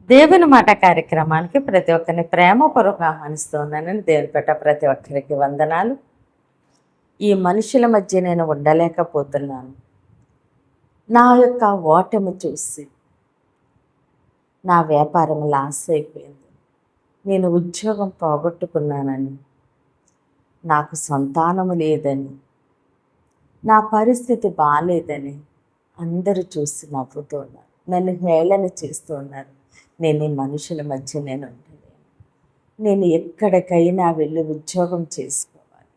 దేవుని మాట కార్యక్రమానికి ప్రతి ఒక్కరిని ప్రేమపూర్వకంగా ఆహ్వానిస్తున్నానని దేవుని పెట్ట ప్రతి ఒక్కరికి వందనాలు. ఈ మనుషుల మధ్య నేను ఉండలేకపోతున్నాను. నా యొక్క ఓటమి చూసి నా వ్యాపారం లాస్ అయిపోయింది. నేను ఉద్యోగం పోగొట్టుకున్నానని, నాకు సంతానము లేదని, నా పరిస్థితి బాలేదని అందరూ చూసి నవ్వుతూ ఉన్నారు. నన్ను హేళన చేస్తూ ఉన్నారు. నేను ఈ మనుషుల మధ్య నేను ఉండలేను. నేను ఎక్కడికైనా వెళ్ళి ఉద్యోగం చేసుకోవాలి,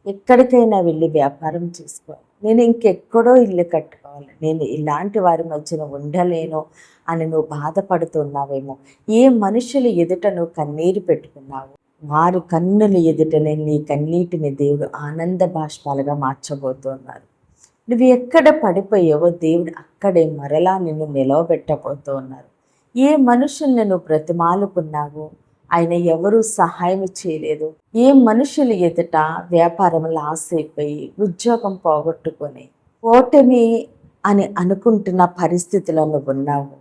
ఎక్కడికైనా వెళ్ళి వ్యాపారం చేసుకోవాలి, నేను ఇంకెక్కడో ఇల్లు కట్టుకోవాలి, నేను ఇలాంటి వారి మధ్యన ఉండలేను అని నువ్వు బాధపడుతున్నావేమో. ఏ మనుషులు ఎదుట నువ్వు కన్నీరు పెట్టుకున్నావు, వారు కన్నుల ఎదుటనే నీ కన్నీటిని దేవుడు ఆనంద బాష్పాలుగా మార్చబోతున్నారు. నువ్వు ఎక్కడ పడిపోయావో దేవుడు అక్కడే మరలా నిన్ను నిలవబెట్టబోతూ ఉన్నారు. ఏ మనుషుల్ని నువ్వు బ్రతిమాలుకున్నావో ఆయన ఎవరూ సహాయం చేయలేదు. ఏ మనుషులు ఎదుట వ్యాపారం లాస్ అయిపోయి ఉద్యోగం పోగొట్టుకొని ఓటమి అని అనుకుంటున్న పరిస్థితిలో నువ్వు ఉన్నావు,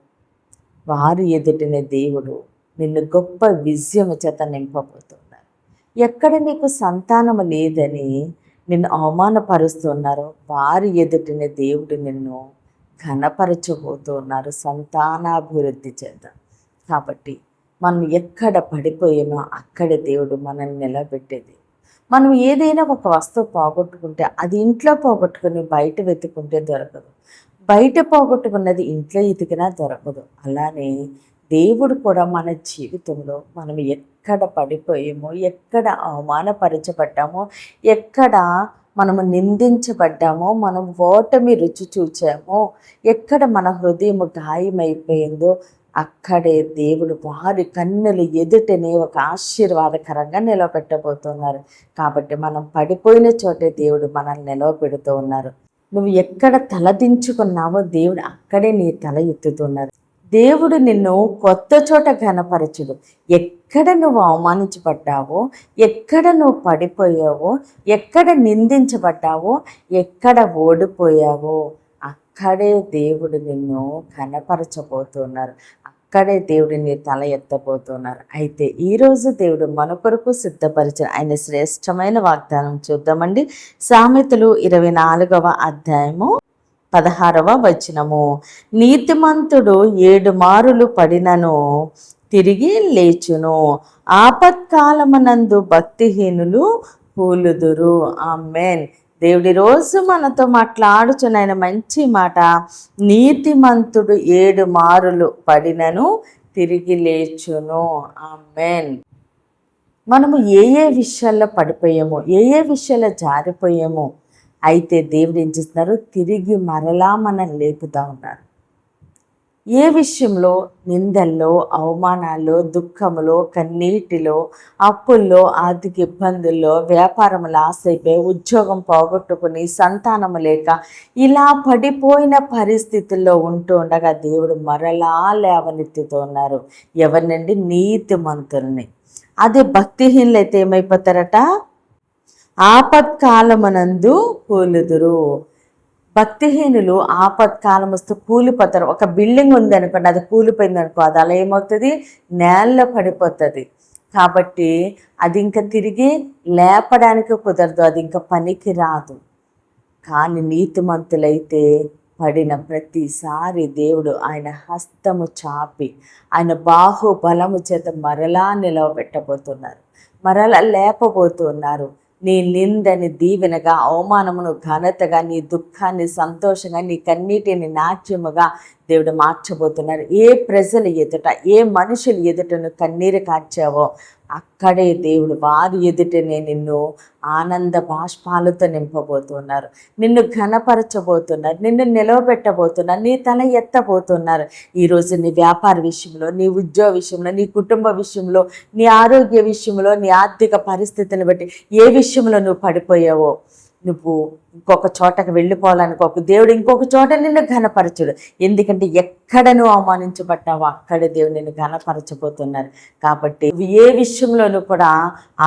వారు ఎదుటిన దేవుడు నిన్ను గొప్ప విజయము చేత నింపబోతున్నారు. ఎక్కడ నీకు సంతానము లేదని నిన్ను అవమానపరుస్తున్నారు, వారి ఎదుటిన దేవుడు నిన్ను ఘనపరచబోతూ ఉన్నారు సంతానాభివృద్ధి చేత. కాబట్టి మనం ఎక్కడ పడిపోయామో అక్కడే దేవుడు మనల్ని నిలబెట్టేది. మనం ఏదైనా ఒక వస్తువు పోగొట్టుకుంటే అది ఇంట్లో పోగొట్టుకుని బయట వెతుకుంటే దొరకదు, బయట పోగొట్టుకున్నది ఇంట్లో ఎతికినా దొరకదు. అలానే దేవుడు కూడా మన జీవితంలో మనం ఎక్కడ పడిపోయామో, ఎక్కడ అవమానపరచబడ్డామో, ఎక్కడ మనము నిందించబడ్డామో, మనం ఓటమి రుచి చూచామో, ఎక్కడ మన హృదయం గాయమైపోయిందో అక్కడే దేవుడు వారి కన్నులు ఎదుటనే ఒక ఆశీర్వాదకరంగా నిలబెట్టబోతున్నారు. కాబట్టి మనం పడిపోయిన చోటే దేవుడు మనల్ని నిలవబెడుతూ ఉన్నారు. నువ్వు ఎక్కడ తలదించుకున్నావో దేవుడు అక్కడే నీ తల ఎత్తుతున్నారు. దేవుడు నిన్ను కొత్త చోట ఘనపరచుడు. ఎక్కడ నువ్వు అవమానించబడ్డావో, ఎక్కడ నువ్వు పడిపోయావో, ఎక్కడ నిందించబడ్డావో, ఎక్కడ ఓడిపోయావో అక్కడే దేవుడు నిన్ను ఘనపరచబోతున్నారు. అక్కడే దేవుడు నీ తల ఎత్తబోతున్నారు. అయితే ఈరోజు దేవుడు మన కొరకు సిద్ధపరిచిన ఆయన శ్రేష్టమైన వాగ్దానం చూద్దామండి. సామెతలు 24వ అధ్యాయము 16వ వచనము. నీతిమంతుడు 7 మారులు పడినను తిరిగి లేచును, ఆపత్కాలమునందు భక్తిహీనులు కూలుదురు. ఆమేన్. దేవుడి రోజు మనతో మాట్లాడుచున్న ఆయన మంచి మాట, నీతిమంతుడు 7 మారులు పడినను తిరిగి లేచును. ఆమేన్. మనము ఏ విషయాల్లో పడిపోయామో, ఏ విషయాల్లో జారిపోయామో, అయితే దేవుడు ఏం చేస్తున్నారు, తిరిగి మరలా మనం లేపుతూ ఉన్నారు. ఏ విషయంలో? నిందల్లో, అవమానాల్లో, దుఃఖములో, కన్నీటిలో, అప్పుల్లో, ఆర్థిక ఇబ్బందుల్లో, వ్యాపారం లాస్ అయిపోయి, ఉద్యోగం పోగొట్టుకుని, సంతానము లేక ఇలా పడిపోయిన పరిస్థితుల్లో ఉంటూ ఉండగా దేవుడు మరలా లేవనెత్తుతూ ఉన్నారు. ఎవరినండి? నీతిమంతుల్ని. అదే భక్తిహీనులు అయితే ఏమైపోతారట? ఆపత్కాలమునందు కూలుదురు. భక్తిహీనులు ఆపత్కాలం వస్తూ కూలిపోతారు. ఒక బిల్డింగ్ ఉంది అనుకోండి, అది కూలిపోయింది అనుకో, అది అలా ఏమవుతుంది? నేలలో పడిపోతుంది. కాబట్టి అది ఇంకా తిరిగి లేపడానికి కుదరదు, అది ఇంకా పనికి రాదు. కానీ నీతిమంతులైతే పడిన ప్రతిసారి దేవుడు ఆయన హస్తము చాపి, ఆయన బాహుబలము చేత మరలా నిలవబెట్టబోతున్నారు, మరలా లేపబోతున్నారు. నీ నిందని దీవెనగా, అవమానమును ఘనతగా, నీ దుఃఖాన్ని సంతోషంగా, నీ కన్నీటిని నాట్యముగా దేవుడు మార్చబోతున్నారు. ఏ ప్రజల ఎదుట, ఏ మనుషుల ఎదుట నువ్వు కన్నీరు కార్చావో అక్కడే దేవుడు వారి ఎదుటనే నిన్ను ఆనంద బాష్పాలతో నింపబోతున్నారు, నిన్ను ఘనపరచబోతున్నారు, నిన్ను నిలవబెట్టబోతున్నారు, నీ తల ఎత్తబోతున్నారు. ఈరోజు నీ వ్యాపార విషయంలో, నీ ఉద్యోగ విషయంలో, నీ కుటుంబ విషయంలో, నీ ఆరోగ్య విషయంలో, నీ ఆర్థిక పరిస్థితిని బట్టి ఏ విషయంలో నువ్వు పడిపోయావో, నువ్వు ఇంకొక చోటకు వెళ్ళిపోవాలనుకోకు. దేవుడు ఇంకొక చోట నిన్ను ఘనపరచుడు. ఎందుకంటే ఎక్కడ నువ్వు అవమానించబడ్డావో అక్కడే దేవుడు నిన్ను ఘనపరచబోతున్నారు. కాబట్టి ఏ విషయంలోనూ కూడా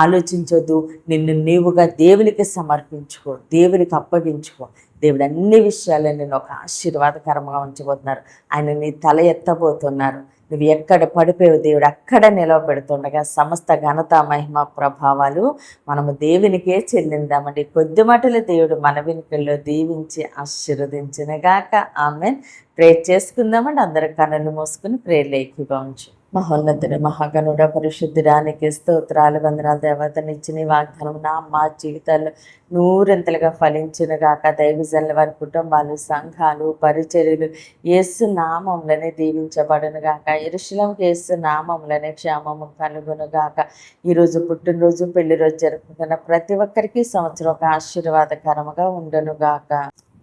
ఆలోచించొద్దు. నిన్ను నీవుగా దేవునికి సమర్పించుకో, దేవునికి అప్పగించుకో. దేవుడు అన్ని విషయాల్లో నేను ఒక ఆశీర్వాదకరంగా ఉంచబోతున్నారు. ఆయన నీ తల ఎత్తబోతున్నారు. నువ్వు ఎక్కడ పడిపోయావు దేవుడు అక్కడ నిలవబెడుతుండగా సమస్త ఘనత మహిమ ప్రభావాలు మనము దేవునికే చెల్లిందామండి. కొద్ది మాటలు దేవుడు మన వెనుకల్లో దీవించి ఆశీర్వదించినగాక. ఆమెన్. ప్రేర్ చేసుకుందామండి. అందరి కన్నులు మూసుకుని ప్రేర్లు ఏకీభవించు. మహోన్నతుడు మహాగణుడ పరిశుద్ధుడానికి స్తోత్రాలు వందనాలు. దేవతనిచ్చిన వాగ్దానం మా జీవితాల్లో నూరంతలుగా ఫలించిన గాక. దైవజనుల వారి కుటుంబాలు, సంఘాలు, పరిచర్యలు యేసు నామంలోనే దీవించబడును గాక. యెరూషలేముకు యేసు నామంలోనే క్షేమము కలుగును గాక. ఈరోజు పుట్టినరోజు, పెళ్లి రోజు జరుపుకున్న ప్రతి ఒక్కరికి సంవత్సరం ఒక ఆశీర్వాదకరముగా ఉండును గాక.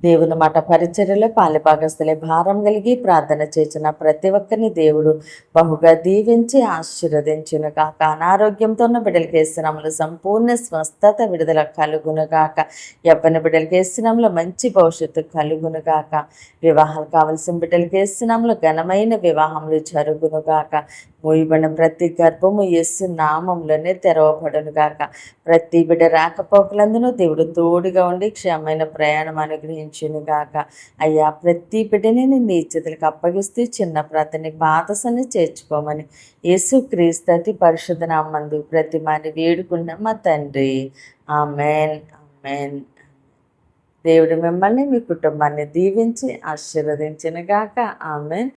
దేవుని మాట పరిచర్యలో పాలిభాగస్తులే భారం కలిగి ప్రార్థన చేసిన ప్రతి ఒక్కరిని దేవుడు బహుగా దీవించి ఆశీర్వదించును గాక. అనారోగ్యంతో ఉన్న బిడ్డలకి యేసునామములో సంపూర్ణ స్వస్థత విడుదల కలుగును గాక. యవ్వన బిడ్డలకి యేసునామములో మంచి భవిష్యత్తు కలుగును గాక. వివాహాలు కావలసిన బిడ్డలకి యేసునామములో ఘనమైన వివాహములు జరుగును గాక. మూయబడిన ప్రతి గర్భము యేసు నామంలోనే తెరవబడును గాక. ప్రతి బిడ్డ రాకపోకలందునూ దేవుడు తోడుగా ఉండి క్షేమమైన ప్రయాణం అనుగ్రహించును గాక. అయ్యా, ప్రతి బిడ్డని నీ చేతులకు అప్పగిస్తూ చిన్న ప్రార్థన బాధసని చేర్చుకోమని యేసు క్రీస్తు అతి పరిశుద్ధ నామందు ప్రతిమాని వేడుకున్న మా తండ్రి. ఆమెన్. ఆమెన్. దేవుడు మిమ్మల్ని మీ కుటుంబాన్ని దీవించి ఆశీర్వదించును గాక. ఆమెన్.